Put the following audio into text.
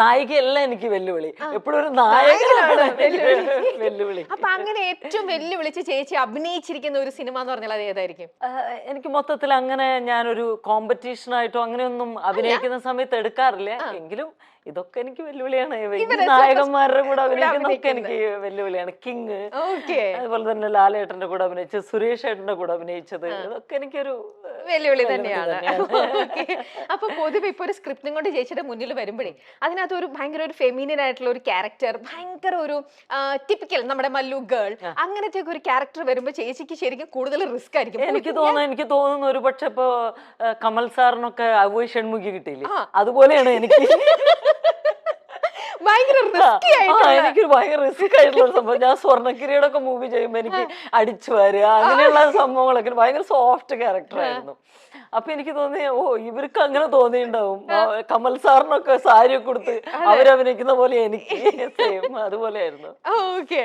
നായികയല്ല എനിക്ക് വെല്ലുവിളി, എപ്പോഴും ഒരു നായകനാണ് വെല്ലുവിളി. അപ്പൊ അങ്ങനെ ഏറ്റവും വെല്ലുവിളിച്ച് ചേച്ചി അഭിനയിച്ചിരിക്കുന്ന ഒരു സിനിമ എന്ന് പറഞ്ഞാൽ അത് ഏതായിരിക്കും? എനിക്ക് മൊത്തത്തിൽ അങ്ങനെ ഞാനൊരു കോമ്പറ്റീഷനായിട്ടോ അങ്ങനെയൊന്നും അഭിനയിക്കുന്ന സമയത്ത് എടുക്കാറില്ല. എങ്കിലും ഇതൊക്കെ എനിക്ക് വെല്ലുവിളിയാണ്. നായകന്മാരുടെ കൂടെ അഭിനയിക്കുന്നതൊക്കെ എനിക്ക് വെല്ലുവിളിയാണ്. കിങ്, അതുപോലെ തന്നെ ലാലേട്ടന്റെ കൂടെ അഭിനയിച്ചത്, സുരേഷ് ഏട്ടന്റെ കൂടെ അഭിനയിച്ചത്, ഇതൊക്കെ എനിക്കൊരു വെല്ലുവിളി തന്നെയാണ്. അപ്പൊ പൊതുവെ ഇപ്പൊ ഒരു സ്ക്രിപ്റ്റും കൊണ്ട് ചേച്ചിയുടെ മുന്നിൽ വരുമ്പോഴേ അതിനകത്ത് ഒരു ഭയങ്കര ഒരു ഫെമിനിൻ ആയിട്ടുള്ള ഒരു ക്യാരക്ടർ, ഭയങ്കര ഒരു ടിപ്പിക്കൽ നമ്മുടെ മല്ലു ഗേൾ അങ്ങനത്തെ ഒരു ക്യാരക്ടർ വരുമ്പോ ചേച്ചിക്ക് ശരിക്കും കൂടുതൽ റിസ്ക് ആയിരിക്കും. എനിക്ക് തോന്നുന്നു ഒരു പക്ഷെ ഇപ്പൊ കമൽ സാറിനൊക്കെ അവോയ് ഷൺമുഖി കിട്ടിയില്ലേ, അതുപോലെയാണ് എനിക്ക്. എനിക്കൊരു ഭയങ്കര റിസ്ക് ആയിട്ടുള്ള സംഭവം. ഞാൻ സ്വർണ്ണക്കിരീടൊക്കെ മൂവി ചെയ്യുമ്പോ എനിക്ക് അടിച്ചു വരിക അങ്ങനെയുള്ള സംഭവങ്ങളൊക്കെ ഭയങ്കര സോഫ്റ്റ് ക്യാരക്ടർ ആയിരുന്നു. അപ്പൊ എനിക്ക് തോന്നി ഇവർക്ക് അങ്ങനെ തോന്നിയിട്ടുണ്ടാവും. കമൽ സാറിനൊക്കെ സാരി കൊടുത്ത് അവരഭിനയിക്കുന്ന പോലെ എനിക്ക് സെയിം അതുപോലെ ആയിരുന്നു. ഓക്കെ.